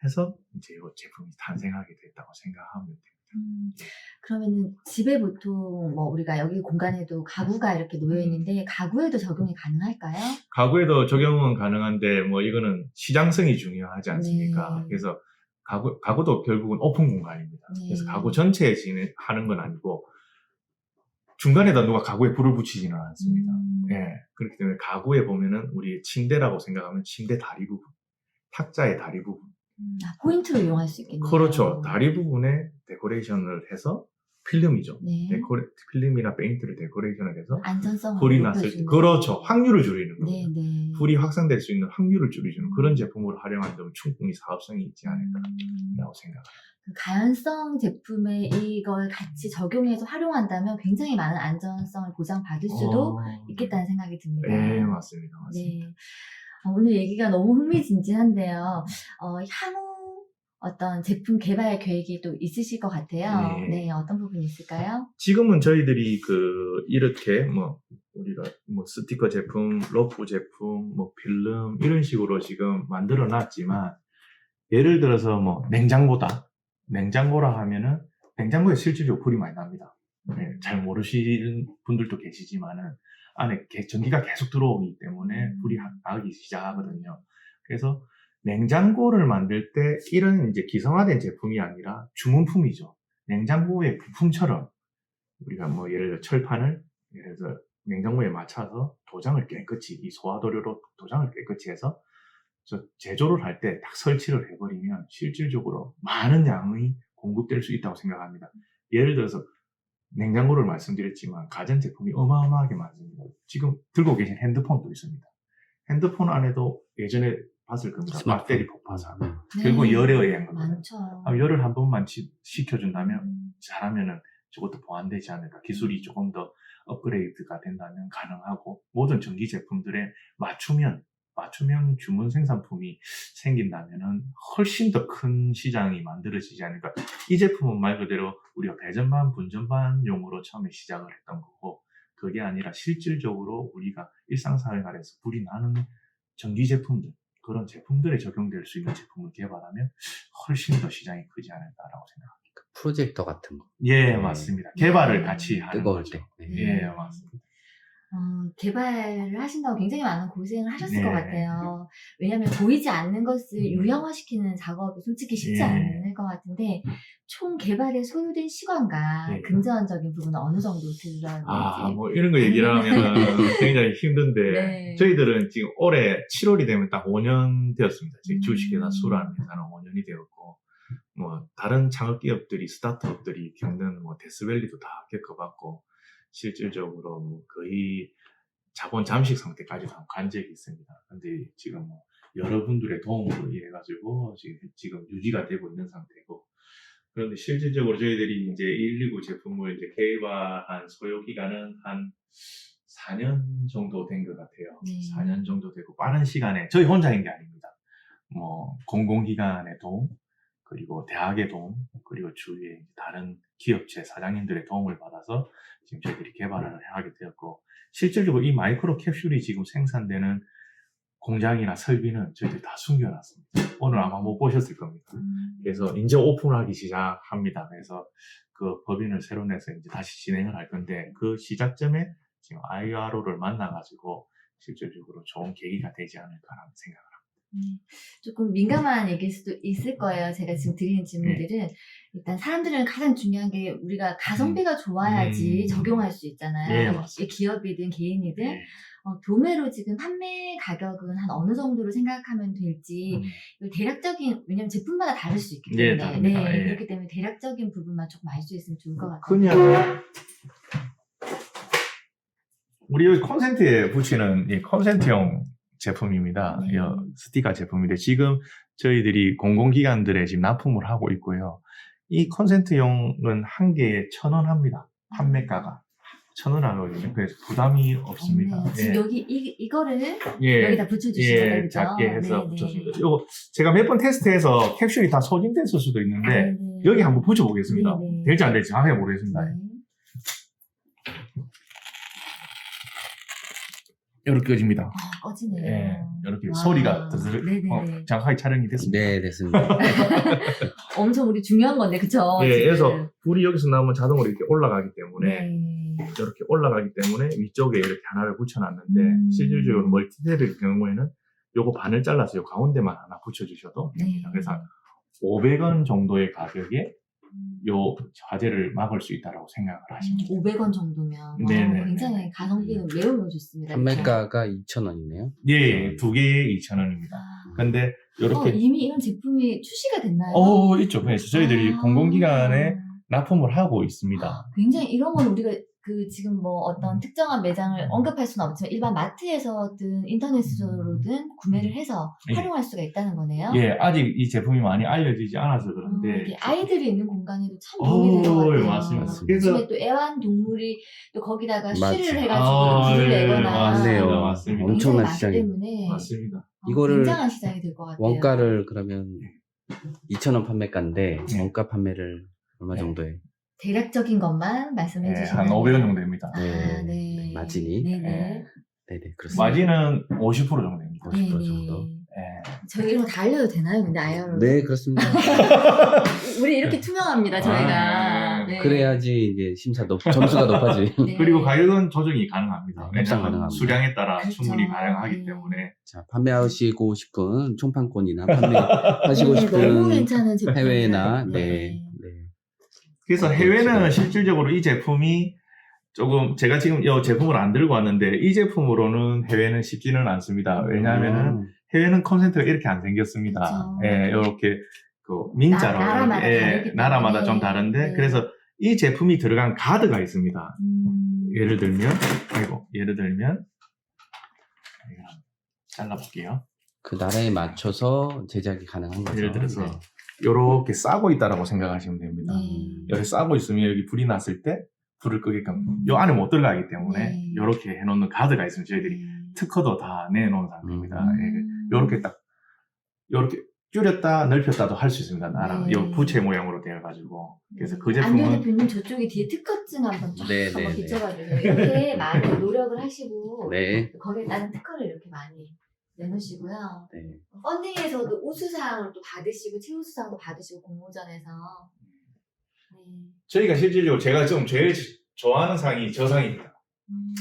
해서 이제 이 제품이 탄생하게 됐다고 생각하면 됩니다. 그러면은 집에 보통 뭐 우리가 여기 공간에도 가구가 이렇게 놓여 있는데 가구에도 적용이 가능할까요? 가구에도 적용은 가능한데 뭐 이거는 시장성이 중요하지 않습니까? 네. 그래서 가구도 결국은 오픈 공간입니다. 네. 그래서 가구 전체에 하는 건 아니고 중간에다 누가 가구에 불을 붙이지는 않습니다. 예. 그렇기 때문에 가구에 보면은 우리 침대라고 생각하면 침대 다리 부분, 탁자의 다리 부분. 포인트로 이용할 수 있겠네요. 그렇죠. 다리 부분에 데코레이션을 해서 필름이죠. 네. 필름이나 페인트를 데코레이션을 해서 안전성을 불이 났을 때, 높여주는. 그렇죠. 확률을 줄이는 겁니다. 네, 네. 불이 확산될 수 있는 확률을 줄여주는 그런 제품을 활용한다면 충분히 사업성이 있지 않을까라고 생각합니다. 그 가연성 제품에 이걸 같이 적용해서 활용한다면 굉장히 많은 안전성을 보장받을 수도 있겠다는 생각이 듭니다. 네, 맞습니다. 네. 오늘 얘기가 너무 흥미진진한데요. 향후 어떤 제품 개발 계획이 또 있으실 것 같아요. 네. 네, 어떤 부분이 있을까요? 지금은 저희들이 이렇게 우리가 스티커 제품, 러프 제품, 필름 이런 식으로 지금 만들어 놨지만 예를 들어서 냉장고라 하면은 냉장고에 실질적으로 불이 많이 납니다. 잘 모르시는 분들도 계시지만은 안에 전기가 계속 들어오기 때문에 불이 나기 시작하거든요. 그래서 냉장고를 만들 때 이런 이제 기성화된 제품이 아니라 주문품이죠. 냉장고의 부품처럼 우리가 뭐 예를 들어 철판을 예를 들어 냉장고에 맞춰서 도장을 깨끗이 이 소화도료로 도장을 깨끗이 해서 제조를 할 때 딱 설치를 해버리면 실질적으로 많은 양이 공급될 수 있다고 생각합니다. 예를 들어서 냉장고를 말씀드렸지만 가전제품이 어마어마하게 많습니다. 지금 들고 계신 핸드폰도 있습니다. 핸드폰 안에도 예전에 봤을 겁니다. 스마트폰. 배터리 폭파사. 네. 결국 열에 의한 겁니다. 많죠. 열을 한 번만 시켜준다면 잘하면은 저것도 보완되지 않을까. 기술이 조금 더 업그레이드가 된다면 가능하고 모든 전기 제품들의 맞춤형 주문 생산품이 생긴다면은 훨씬 더 큰 시장이 만들어지지 않을까. 이 제품은 말 그대로 우리가 배전반, 분전반용으로 처음에 시작을 했던 거고 그게 아니라 실질적으로 우리가 일상생활에서 불이 나는 전기 제품들 그런 제품들에 적용될 수 있는 제품을 개발하면 훨씬 더 시장이 크지 않을까라고 생각합니다. 프로젝터 같은 거. 예, 네. 맞습니다. 개발을 같이 하는 뜨거울 거죠. 때. 예, 맞습니다. 개발을 하신다고 굉장히 많은 고생을 하셨을 네. 것 같아요. 왜냐하면 보이지 않는 것을 유형화시키는 작업이 솔직히 쉽지 네. 않을 것 같은데 총 개발에 소요된 시간과 네. 금전적인 부분은 어느 정도 들었는지. 뭐 이런 거 얘기를 하면 굉장히 힘든데 네. 저희들은 지금 올해 7월이 되면 딱 5년 되었습니다. 저희 주식회사 수라는 음. 회사는 5년이 되었고 뭐 다른 창업기업들이 스타트업들이 겪는 뭐 데스밸리도 다 겪어봤고 실질적으로 뭐 거의 자본 잠식 상태까지도 간 적이 있습니다. 근데 지금 뭐 여러분들의 도움으로 인해 가지고 지금 유지가 되고 있는 상태고 그런데 실질적으로 저희들이 이제 119 제품을 이제 개발한 소요 기간은 한 4년 정도 된 것 같아요. 네. 4년 정도 되고 빠른 시간에 저희 혼자인 게 아닙니다. 뭐 공공기관의 도움 그리고 대학의 도움 그리고 주위에 다른 기업체 사장님들의 도움을 받아서 지금 저희들이 개발을 하게 되었고 실질적으로 이 마이크로 캡슐이 지금 생산되는 공장이나 설비는 저희들이 다 숨겨놨습니다. 오늘 아마 못 보셨을 겁니다. 그래서 이제 오픈하기 시작합니다. 그래서 그 법인을 새로 내서 이제 다시 진행을 할 건데 그 시작점에 지금 IRO를 만나가지고 실질적으로 좋은 계기가 되지 않을까라는 생각을 합니다. 조금 민감한 얘기일 수도 있을 거예요. 제가 지금 드리는 질문들은 일단 사람들은 가장 중요한 게 우리가 가성비가 좋아야지 적용할 수 있잖아요. 예, 이게 맞습니다. 기업이든 개인이든 네. 도매로 지금 판매 가격은 한 어느 정도로 생각하면 될지 이걸 대략적인 왜냐면 제품마다 다를 수 있기 예, 때문에 다릅니다. 예. 그렇기 때문에 대략적인 부분만 조금 알 수 있으면 좋을 것 같아요. 그냥 우리 여기 콘센트에 붙이는 이 콘센트용 제품입니다. 네. 이 스티커 제품인데 지금 저희들이 공공기관들에 지금 납품을 하고 있고요. 이 콘센트용은 한 개에 1,000원 합니다. 판매가가 1,000원 하거든요. 그래서 부담이 없습니다. 없네요. 지금 여기 이거를 예. 여기다 붙여주시는 거죠? 예, 작게 해서 네네. 붙였습니다. 이거 제가 몇 번 테스트해서 캡슐이 다 소진됐을 수도 있는데 네네. 여기 한번 붙여보겠습니다. 네네. 될지 안 될지 정확하게 모르겠습니다. 네. 이렇게 꺼집니다. 꺼지네요. 예, 이렇게 와. 소리가 네네네. 정확하게 촬영이 됐습니다. 네, 됐습니다. 엄청 우리 중요한 건데, 그쵸? 예, 지금. 그래서 불이 여기서 나오면 자동으로 이렇게 올라가기 때문에 네. 이렇게 올라가기 때문에 위쪽에 이렇게 하나를 붙여놨는데 실질적으로 멀티셀의 경우에는 요거 반을 잘라서 요 가운데만 하나 붙여주셔도 됩니다. 네. 그래서 500원 정도의 가격에 요 화재를 막을 수 있다라고 생각을 하시면 돼요. 500원 정도면 네네. 굉장히 가성비는 매우 좋습니다. 판매가가 2,000원이네요. 예, 두 개에 2,000원입니다. 아. 근데 요렇게 이미 이런 제품이 출시가 됐나요? 있죠. 그래서 저희들이 아. 공공기관에 납품을 하고 있습니다. 굉장히 이런 건 우리가 지금 뭐 어떤 특정한 매장을 음. 언급할 수는 없지만 일반 마트에서든 인터넷으로든 구매를 해서 예. 활용할 수가 있다는 거네요. 예, 아직 이 제품이 많이 알려지지 않아서 그런데 이게 아이들이 있는 공간에도 참 도움이 될 것 같아요. 맞습니다. 요즘에 그래서 또 애완동물이 또 거기다가 맞죠. 쉬를 해가지고 물을 내거나 맞네요. 맞습니다. 엄청난 많기 시장이. 때문에 맞습니다. 이거를 굉장한 시장이 될 것 같아요. 원가를 그러면 2,000원 판매가인데 네. 원가 판매를 얼마 네. 정도에? 대략적인 것만 말씀해 예, 주시면 한 500원 정도 됩니다. 아, 네. 네. 마진이? 네네. 예. 네네, 그렇습니다. 마진은 50% 정도 됩니다. 50% 네네. 정도. 예. 저희 이런 거 다 알려도 되나요? 근데 아이언으로 네, 그렇습니다. 우리 이렇게 투명합니다 저희가. 아, 네. 그래야지 이제 점수가 높아지. 네. 그리고 가격은 조정이 가능합니다. 네, 협상 왜냐하면 가능합니다. 수량에 따라 그렇죠. 충분히 가능하기 네. 때문에 자, 판매하시고 싶은 총판권이나 판매하시고 네, 너무 싶은 괜찮은 제품입니다. 해외나 네. 네. 그래서 네, 해외는 지금. 실질적으로 이 제품이 조금 제가 지금 이 제품을 안 들고 왔는데 이 제품으로는 해외는 쉽지는 않습니다. 왜냐하면은 해외는 콘센트가 이렇게 안 생겼습니다. 그렇죠. 예, 이렇게 그 민자로 나라마다 예, 다르기 나라마다 때문에. 좀 다른데 네. 그래서 이 제품이 들어간 가드가 있습니다. 예를 들면 이거 잘라볼게요. 그 나라에 맞춰서 제작이 가능한 거죠. 예를 들어서 네. 이렇게 싸고 있다라고 생각하시면 됩니다. 네. 여기 싸고 있으면 여기 불이 났을 때 불을 끄게끔 요 안에 못 들어가기 때문에 네. 이렇게 해놓는 가드가 있으면 저희들이 특허도 다 내놓은 상태입니다. 이렇게 딱 이렇게 줄였다 넓혔다도 할 수 있습니다. 나라 네. 요 부채 모양으로 되어가지고 그래서 그 안경 제품은 대표님 저쪽에 뒤에 특허증 한번 쫙 네, 한번 네, 비춰봐주세요. 이렇게 많이 노력을 하시고 네. 거기에 따른 특허를 이렇게 많이 내놓으시고요. 네. 펀딩에서도 우수상을 또 받으시고 최우수상도 받으시고 공모전에서 네. 저희가 실질적으로 제가 좀 제일 좋아하는 상이 저 상입니다. 음,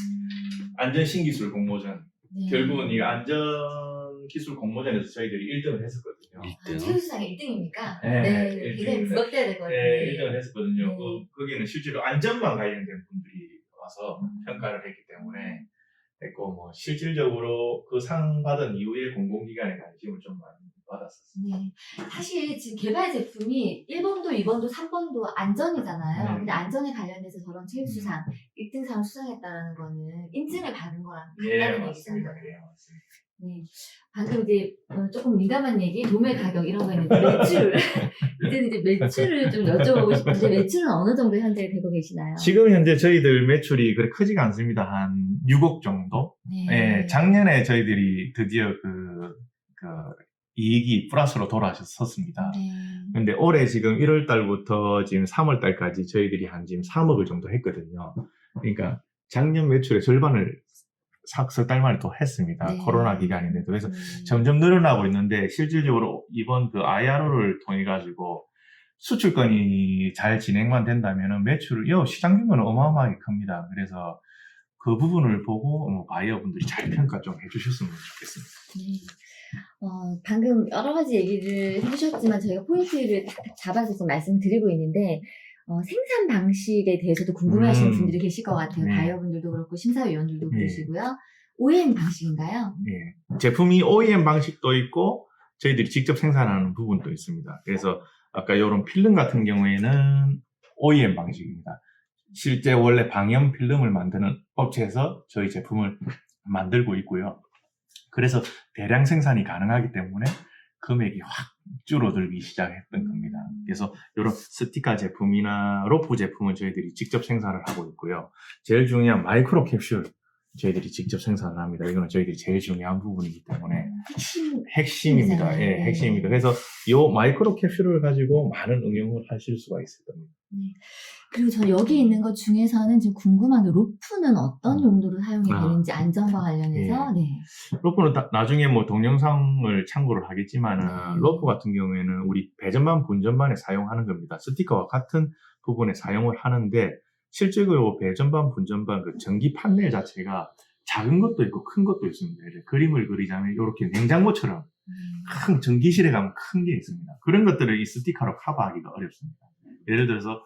안전신기술 공모전. 네. 결국은 이 안전기술 공모전에서 저희들이 1등을 했었거든요. 아, 최우수상 1등입니까? 네, 네, 일등. 굉장히 부럽대야 될 것 같아요. 네, 1등을 했었거든요. 네. 거기는 실제로 안전만 관련된 분들이 와서 음. 평가를 했기 때문에 했고 뭐 실질적으로 그 상 받은 이후에 공공기관에 관심을 좀 많이 받았었습니다. 네. 사실 지금 개발 제품이 1번도, 2번도, 3번도 안전이잖아요. 네. 근데 안전에 관련해서 저런 최우수상, 1등상을 수상했다는 거는 인증을 받은 거랑 예, 같다는 맞습니다. 얘기잖아요. 예, 맞습니다. 네. 방금 이제 조금 민감한 얘기, 도매 가격 이런 거 있는데 매출. 이제는 이제 매출을 좀 여쭤보고 싶은데 매출은 어느 정도 현재 되고 계시나요? 지금 현재 저희들 매출이 그렇게 크지가 않습니다. 한 6억 정도? 네. 예, 작년에 저희들이 드디어 그 이익이 플러스로 돌아섰습니다. 네. 근데 올해 지금 1월 달부터 지금 3월 달까지 저희들이 한 지금 3억을 정도 했거든요. 그러니까 작년 매출의 절반을 석 달 만에 또 했습니다. 네. 코로나 기간인데도. 그래서 점점 늘어나고 있는데 실질적으로 이번 그 IRO를 통해 가지고 수출건이 잘 진행만 된다면 매출을 시장 규모는 어마어마하게 큽니다. 그래서 그 부분을 보고 바이어분들이 잘 평가 좀 해주셨으면 좋겠습니다. 네. 방금 여러 가지 얘기를 해주셨지만 저희가 포인트를 딱딱 잡아서 지금 말씀드리고 있는데 생산 방식에 대해서도 궁금해하시는 분들이 계실 것 같아요. 네. 바이어분들도 그렇고 심사위원들도 네. 그러시고요. OEM 방식인가요? 예. 제품이 OEM 방식도 있고 저희들이 직접 생산하는 부분도 있습니다. 그래서 아까 이런 필름 같은 경우에는 OEM 방식입니다. 실제 원래 방염 필름을 만드는 업체에서 저희 제품을 만들고 있고요. 그래서 대량 생산이 가능하기 때문에 금액이 확 줄어들기 시작했던 겁니다. 그래서 이런 스티커 제품이나 로프 제품은 저희들이 직접 생산을 하고 있고요. 제일 중요한 마이크로 캡슐 저희들이 직접 생산을 합니다. 이거는 저희들이 제일 중요한 부분이기 때문에 핵심입니다. 예, 네. 핵심입니다. 그래서 이 마이크로 캡슐을 가지고 많은 응용을 하실 수가 있을 겁니다. 그리고 저 여기 있는 것 중에서는 지금 궁금한 게 로프는 어떤 용도로 사용이 되는지 안전과 관련해서 네. 로프는 나중에 뭐 동영상을 참고를 하겠지만은 네. 로프 같은 경우에는 우리 배전반, 분전반에 사용하는 겁니다. 스티커와 같은 부분에 사용을 하는데 실제로 배전반, 분전반 그 전기 판넬 자체가 작은 것도 있고 큰 것도 있습니다. 이제 그림을 그리자면 이렇게 냉장고처럼 큰 전기실에 가면 큰 게 있습니다. 그런 것들을 이 스티커로 커버하기가 어렵습니다. 예를 들어서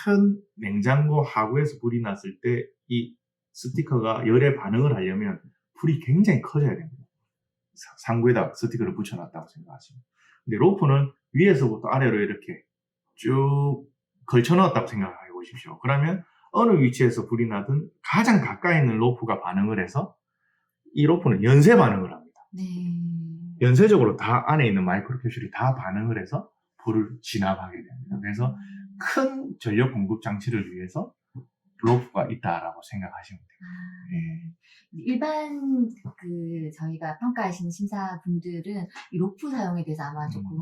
큰 냉장고 하부에서 불이 났을 때 이 스티커가 열에 반응을 하려면 불이 굉장히 커져야 됩니다. 상부에다 스티커를 붙여놨다고 생각하시면. 근데 로프는 위에서부터 아래로 이렇게 쭉 걸쳐넣었다고 생각해 보십시오. 그러면 어느 위치에서 불이 나든 가장 가까이 있는 로프가 반응을 해서 이 로프는 연쇄 반응을 합니다. 네. 연쇄적으로 다 안에 있는 마이크로 캡슐이 다 반응을 해서 불을 진압하게 됩니다. 그래서 큰 전력 공급 장치를 위해서 로프가 있다라고 생각하시면 돼요. 일반 저희가 평가하시는 심사분들은 이 로프 사용에 대해서 아마 조금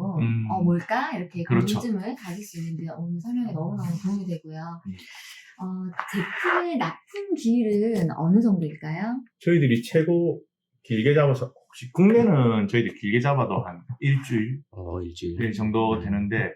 뭘까 이렇게 그렇죠. 궁금증을 가질 수 있는데 오늘 설명이 너무너무 도움이 되고요. 제품의 납품 기일은 어느 정도일까요? 저희들이 최고 길게 잡아서 혹시 국내는 저희들이 길게 잡아도 한 일주일 일주일 정도 되는데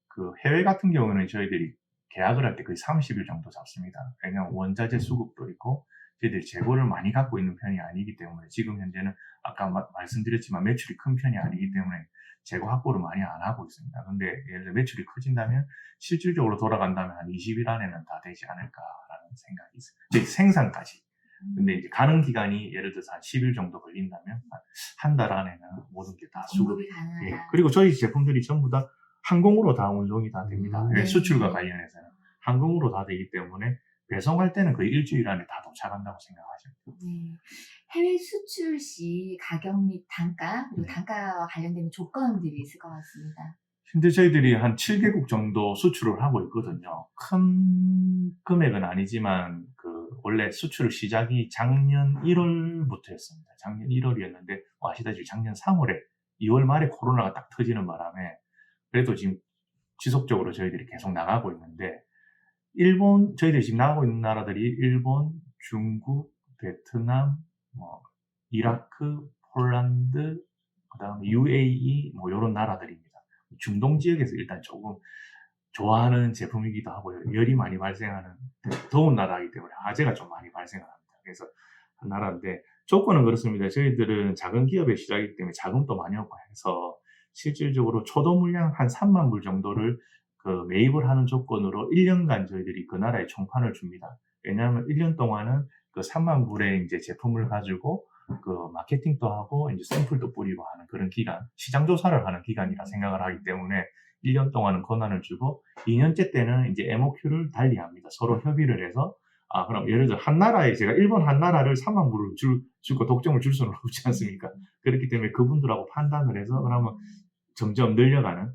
그 해외 같은 경우는 저희들이 계약을 할 때 거의 30일 정도 잡습니다. 왜냐하면 원자재 수급도 있고 저희들이 재고를 많이 갖고 있는 편이 아니기 때문에 지금 현재는 아까 말씀드렸지만 매출이 큰 편이 아니기 때문에 재고 확보를 많이 안 하고 있습니다. 근데 예를 들어 매출이 커진다면 실질적으로 돌아간다면 한 20일 안에는 다 되지 않을까라는 생각이 있어요. 즉 생산까지. 근데 이제 가는 기간이 예를 들어서 한 10일 정도 걸린다면 한 달 안에는 모든 게 다 수급이. 공급이 가능하다. 예. 그리고 저희 제품들이 전부 다 항공으로 다 운송이 다 됩니다. 네. 수출과 관련해서는 항공으로 다 되기 때문에 배송할 때는 거의 일주일 안에 다 도착한다고 생각하시면 돼요. 네. 해외 수출 시 가격 및 단가, 그리고 네. 단가와 관련된 조건들이 있을 것 같습니다. 현재 저희들이 한 7개국 정도 수출을 하고 있거든요. 큰 금액은 아니지만 원래 수출 시작이 작년 1월부터였습니다. 작년 1월이었는데 아시다시피 작년 3월에 2월 말에 코로나가 딱 터지는 바람에 그래도 지금 지속적으로 저희들이 계속 나가고 있는데 저희들이 지금 나가고 있는 나라들이 일본, 중국, 베트남, 이라크, 폴란드, 그다음에 UAE 이런 나라들입니다. 중동 지역에서 일단 조금 좋아하는 제품이기도 하고요. 열이 많이 발생하는 더운 나라이기 때문에 화재가 좀 많이 발생합니다. 그래서 한 나라인데 조건은 그렇습니다. 저희들은 작은 기업의 시작이기 때문에 자금도 많이 없고 해서 실질적으로 초도 물량 한 3만 불 정도를 매입을 하는 조건으로 1년간 저희들이 그 나라에 총판을 줍니다. 왜냐하면 1년 동안은 그 3만 불의 이제 제품을 가지고 마케팅도 하고 이제 샘플도 뿌리고 하는 그런 기간, 시장 조사를 하는 기간이라 생각을 하기 때문에 1년 동안은 권한을 주고 2년째 때는 이제 MOQ를 달리합니다. 서로 협의를 해서 그럼 예를 들어 한 나라에 제가 일본 한 나라를 3만 불을 주고 독점을 줄 수는 없지 않습니까? 그렇기 때문에 그분들하고 판단을 해서 그러면 점점 늘려가는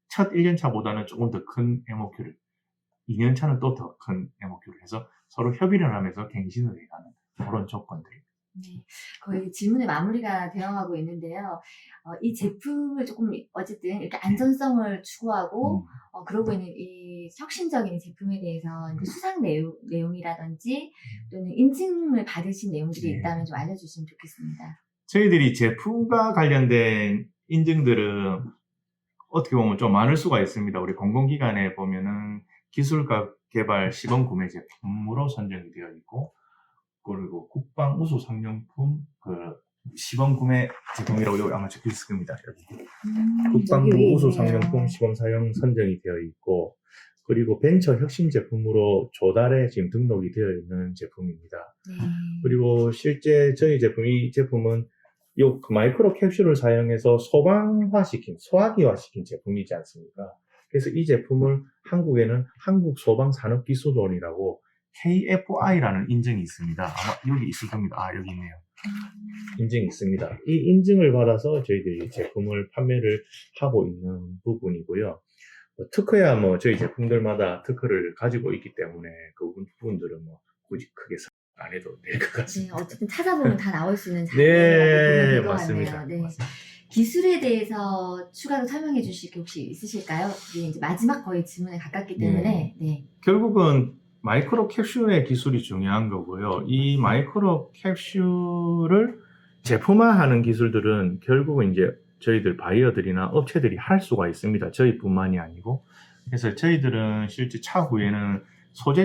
첫 1년차보다는 조금 더 큰 MOQ를 2년차는 또 더 큰 MOQ를 해서 서로 협의를 하면서 갱신을 해가는 그런 조건들입니다. 네, 거의 질문의 마무리가 되어가고 있는데요. 이 제품을 조금 어쨌든 이렇게 안전성을 추구하고 그러고 있는 이 혁신적인 제품에 대해서 이제 수상 내용이라든지 또는 인증을 받으신 내용들이 네. 있다면 좀 알려주시면 좋겠습니다. 저희들이 제품과 관련된 인증들은 어떻게 보면 좀 많을 수가 있습니다. 우리 공공기관에 보면은 기술과 개발 시범 구매 제품으로 선정이 되어 있고 그리고 국방 우수 상용품 시범 구매 제품이라고 여기 아마 적혀 있을 겁니다. 여기. 국방부 여기 우수 있네요. 상용품 시범 사용 선정이 되어 있고 그리고 벤처 혁신 제품으로 조달에 지금 등록이 되어 있는 제품입니다. 네. 그리고 실제 저희 이 제품은 마이크로 캡슐을 사용해서 소화기화시킨 제품이지 않습니까? 그래서 이 제품을 한국에는 한국소방산업기술원이라고 KFI라는 인증이 있습니다. 아마 여기 있을 겁니다. 여기 있네요. 인증이 있습니다. 이 인증을 받아서 저희들이 제품을 판매를 하고 있는 부분이고요. 특허야 저희 제품들마다 특허를 가지고 있기 때문에 그 부분들은 굳이 크게 안 해도 될 것 네, 같습니다. 어쨌든 찾아보면 다 나올 수 있는 네, 자료라고 보면 될 것 맞습니다. 같네요. 네. 맞습니다. 기술에 대해서 추가로 설명해 주실 게 혹시 있으실까요? 이게 이제 마지막 거의 질문에 가깝기 때문에. 네. 결국은 마이크로 캡슐의 기술이 중요한 거고요. 이 마이크로 캡슐을 제품화하는 기술들은 결국은 이제 저희들 바이어들이나 업체들이 할 수가 있습니다. 저희뿐만이 아니고. 그래서 저희들은 실제 차후에는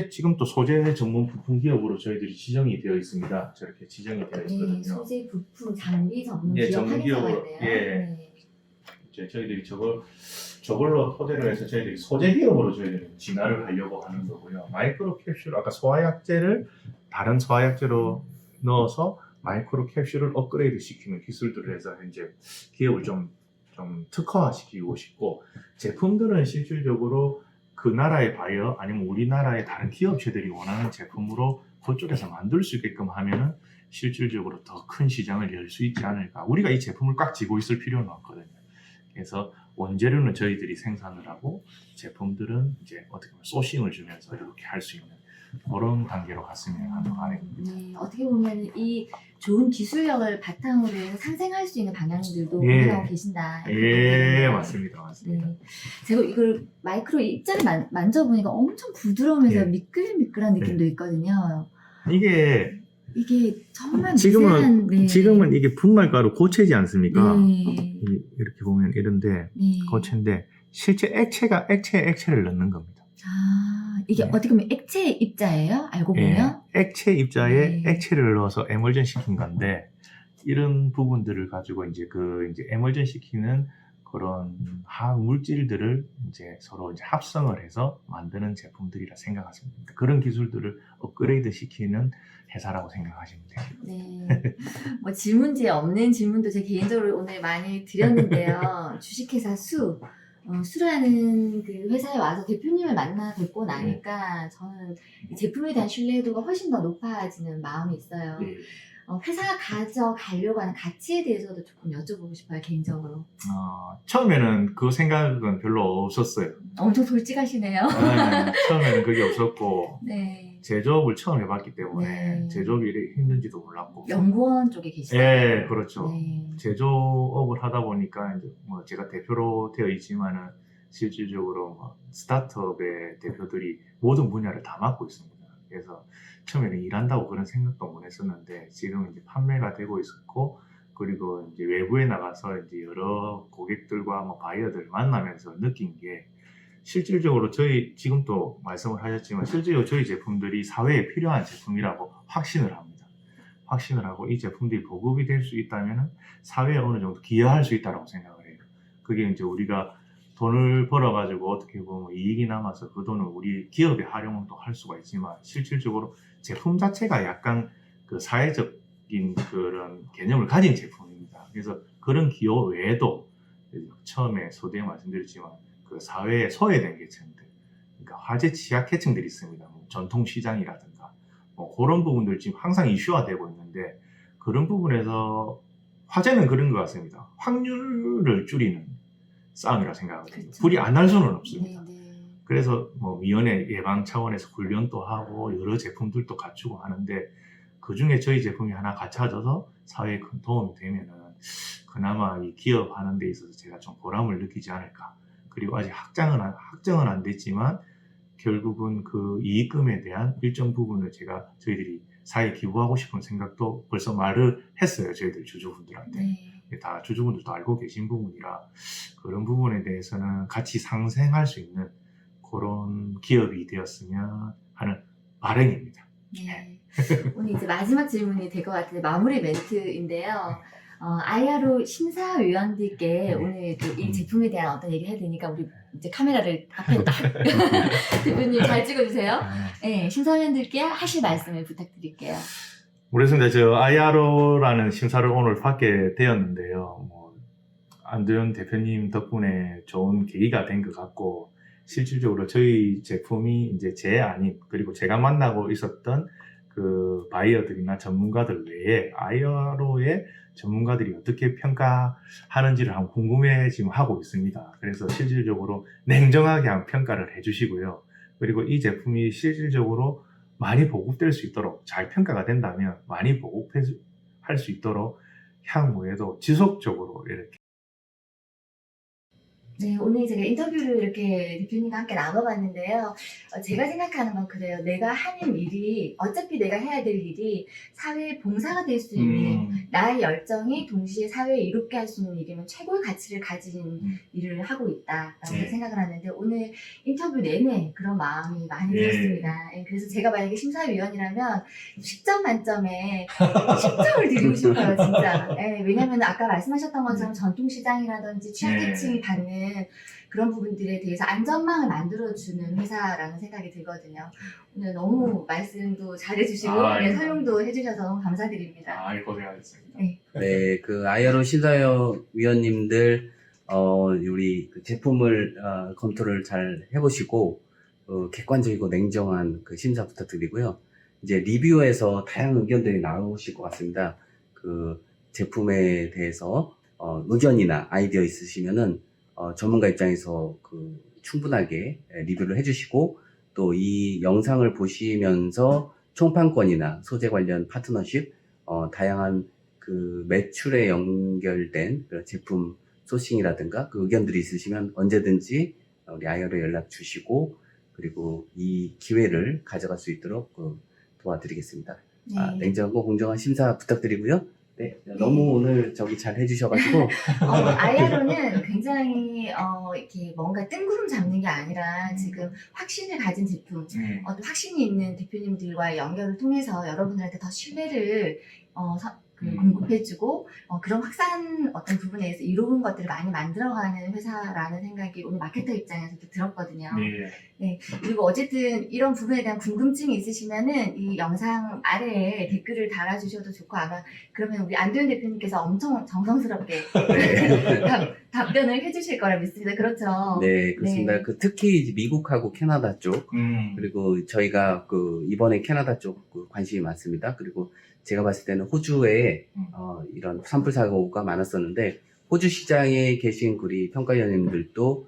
지금 또 소재 전문 부품 기업으로 저희들이 지정이 되어 있습니다. 저렇게 지정이 되어 있거든요. 네, 소재, 부품, 장비 전문 예, 기업 전문 한의사가 기업으로, 있네요. 예. 네. 이제 저희들이 저걸로 토대로 해서 저희들이 소재 기업으로 저희들이 진화를 하려고 하는 거고요. 마이크로 캡슐, 아까 소화약제를 다른 소화약제로 넣어서 마이크로 캡슐을 업그레이드 시키는 기술들을 해서 이제 기업을 좀 특화시키고 싶고 제품들은 실질적으로 그 나라의 바이어 아니면 우리나라의 다른 기업체들이 원하는 제품으로 그쪽에서 만들 수 있게끔 하면은 실질적으로 더 큰 시장을 열 수 있지 않을까. 우리가 이 제품을 꽉 쥐고 있을 필요는 없거든요. 그래서 원재료는 저희들이 생산을 하고 제품들은 이제 어떻게 보면 소싱을 주면서 이렇게 할 수 있는 그런 단계로 갔으면 하는 바람입니다. 네, 어떻게 보면 이 좋은 기술력을 바탕으로 해서 상생할 수 있는 방향들도 예. 고민하고 계신다. 예, 맞습니다. 네. 제가 이걸 마이크로 입자를 만져보니까 엄청 부드러우면서 예. 미끌미끌한 느낌도 있거든요. 이게 정말 지금은 미세한, 네. 지금은 이게 분말가루 고체지 않습니까? 네. 이렇게 보면 이런데 네. 고체인데 실제 액체를 넣는 겁니다. 아. 이게 네. 어떻게 보면 액체 입자예요? 알고 예, 보면? 액체 입자에 네. 액체를 넣어서 에멀전 시킨 건데 이런 부분들을 가지고 이제 이제 에멀전 시키는 그런 물질들을 이제 서로 이제 합성을 해서 만드는 제품들이라 생각하시면 됩니다. 그런 기술들을 업그레이드 시키는 회사라고 생각하시면 돼요. 네. 뭐 질문지에 없는 질문도 제 개인적으로 오늘 많이 드렸는데요. 주식회사 수라는 그 회사에 와서 대표님을 만나 뵙고 나니까 저는 이 제품에 대한 신뢰도가 훨씬 더 높아지는 마음이 있어요. 예. 회사가 가져가려고 하는 가치에 대해서도 조금 여쭤보고 싶어요, 개인적으로. 처음에는 그 생각은 별로 없었어요. 엄청 솔직하시네요. 네, 처음에는 그게 없었고 네. 제조업을 처음 해봤기 때문에 네. 제조업이 이렇게 힘든지도 몰랐고 연구원 쪽에 계시죠? 예, 그렇죠. 네. 제조업을 하다 보니까 이제 뭐 제가 대표로 되어 있지만은 실질적으로 뭐 스타트업의 대표들이 모든 분야를 다 맡고 있습니다. 그래서 처음에는 일한다고 그런 생각도 못 했었는데 지금 이제 판매가 되고 있었고 그리고 이제 외부에 나가서 이제 여러 고객들과 뭐 바이어들을 만나면서 느낀 게 실질적으로 지금 또 말씀을 하셨지만 실질적으로 저희 제품들이 사회에 필요한 제품이라고 확신을 합니다. 확신을 하고 이 제품들이 보급이 될 수 있다면 사회에 어느 정도 기여할 수 있다고 생각을 해요. 그게 이제 우리가 돈을 벌어가지고 어떻게 보면 이익이 남아서 그 돈을 우리 기업에 활용도 할 수가 있지만 실질적으로 제품 자체가 약간 그 사회적인 그런 개념을 가진 제품입니다. 그래서 그런 기여 외에도 처음에 서두에 말씀드렸지만 그 사회에 소외된 계층들, 그러니까 화재 취약계층들이 있습니다. 뭐 전통시장이라든가 뭐 그런 부분들 지금 항상 이슈화되고 있는데 그런 부분에서 화재는 그런 것 같습니다. 확률을 줄이는 싸움이라고 생각하거든요. 그렇죠. 불이 안 날 수는 없습니다. 네, 네. 그래서 뭐 위원회 예방 차원에서 훈련도 하고 여러 제품들도 갖추고 하는데 그 중에 저희 제품이 하나 갖춰져서 사회에 큰 도움이 되면은 그나마 이 기업 하는 데 있어서 제가 좀 보람을 느끼지 않을까. 그리고 아직 확정은 안 됐지만 결국은 그 이익금에 대한 일정 부분을 저희들이 사회에 기부하고 싶은 생각도 벌써 말을 했어요. 저희들 주주분들한테. 네. 다 주주분들도 알고 계신 부분이라 그런 부분에 대해서는 같이 상생할 수 있는 그런 기업이 되었으면 하는 바람입니다. 네. 오늘 이제 마지막 질문이 될 것 같은데 마무리 멘트인데요. IRO 심사위원들께 오늘 이 제품에 대한 어떤 얘기를 해야 되니까 우리 이제 카메라를 앞에 딱 대표님 잘 찍어주세요. 네, 심사위원들께 하실 말씀을 부탁드릴게요. 그렇습니다. 저 IRO라는 심사를 오늘 받게 되었는데요. 안도현 대표님 덕분에 좋은 계기가 된 것 같고 실질적으로 저희 제품이 이제 그리고 제가 만나고 있었던 그 바이어들이나 전문가들 외에 IRO의 전문가들이 어떻게 평가하는지를 한번 궁금해 지금 하고 있습니다. 그래서 실질적으로 냉정하게 한번 평가를 해주시고요. 그리고 이 제품이 실질적으로 많이 보급될 수 있도록 잘 평가가 된다면 많이 보급할 수 있도록 향후에도 지속적으로 이렇게 네, 오늘 제가 인터뷰를 이렇게 대표님과 함께 나눠봤는데요. 제가 생각하는 건 그래요. 내가 하는 일이, 어차피 내가 해야 될 일이 사회에 봉사가 될 수 있는 나의 열정이 동시에 사회에 이롭게 할 수 있는 일이면 최고의 가치를 가진 일을 하고 있다라고 네. 생각을 하는데 오늘 인터뷰 내내 그런 마음이 많이 네. 들었습니다. 그래서 제가 만약에 심사위원이라면 10점 만점에 10점을 드리고 싶어요, 진짜. 왜냐면 아까 말씀하셨던 것처럼 전통시장이라든지 취약계층이 받는 그런 부분들에 대해서 안전망을 만들어주는 회사라는 생각이 들거든요. 오늘 너무 말씀도 잘해주시고 설명도 해주셔서 너무 감사드립니다. 고생하셨습니다. 네, 그 IRO 심사위원님들 우리 그 제품을 검토를 잘 해보시고 객관적이고 냉정한 그 심사 부탁드리고요. 이제 리뷰에서 다양한 의견들이 나오실 것 같습니다. 그 제품에 대해서 의견이나 아이디어 있으시면은 전문가 입장에서 그 충분하게 리뷰를 해주시고 또 이 영상을 보시면서 총판권이나 소재 관련 파트너십, 다양한 그 매출에 연결된 그런 제품 소싱이라든가 그 의견들이 있으시면 언제든지 우리 IR에 연락 주시고 그리고 이 기회를 가져갈 수 있도록 도와드리겠습니다. 네. 냉정하고 공정한 심사 부탁드리고요. 네, 너무 오늘 잘 해주셔가지고 아이아로는 굉장히 이렇게 뭔가 뜬구름 잡는 게 아니라 지금 확신을 가진 제품, 또 확신이 있는 대표님들과의 연결을 통해서 여러분들한테 더 신뢰를 공급해주고 그런 확산 어떤 부분에 의해서 이로운 것들을 많이 만들어가는 회사라는 생각이 오늘 마케터 입장에서도 들었거든요. 네. 그리고 어쨌든 이런 부분에 대한 궁금증이 있으시면은 이 영상 아래에 댓글을 달아주셔도 좋고 아마 그러면 우리 안도현 대표님께서 엄청 정성스럽게 답변을 해주실 거라 믿습니다. 그렇죠? 네, 그렇습니다. 네. 특히 이제 미국하고 캐나다 쪽 그리고 저희가 이번에 캐나다 쪽 관심이 많습니다. 그리고 제가 봤을 때는 호주에 이런 산불 사고가 많았었는데 호주 시장에 계신 우리 평가위원님들도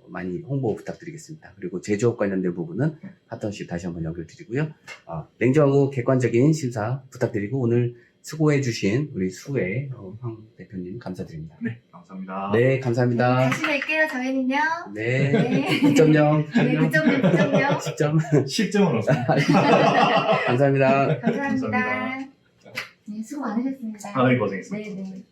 많이 홍보 부탁드리겠습니다. 그리고 제조업 관련된 부분은 파트너십 다시 한번 연결드리고요. 냉정하고 객관적인 심사 부탁드리고 오늘 수고해주신 우리 수혜 황 대표님 감사드립니다. 네, 감사합니다. 네, 감사합니다. 다시 뵐게요. 저희는요. 네, 네. 9.0. 네, 9.0. 10점. 10점은 없습니다. 감사합니다. 감사합니다. 감사합니다. 네, 수고 많으셨습니다. 네, 고생했습니다. 네, 네.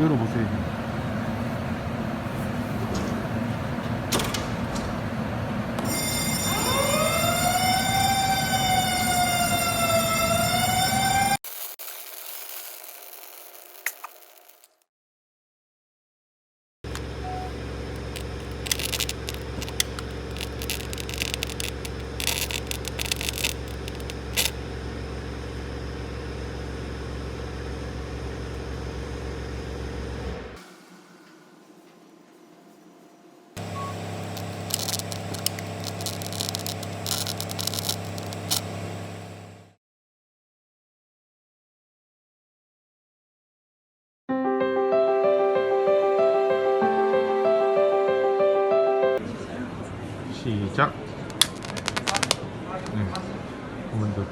열어보세요. 시작. 네, 한번 더.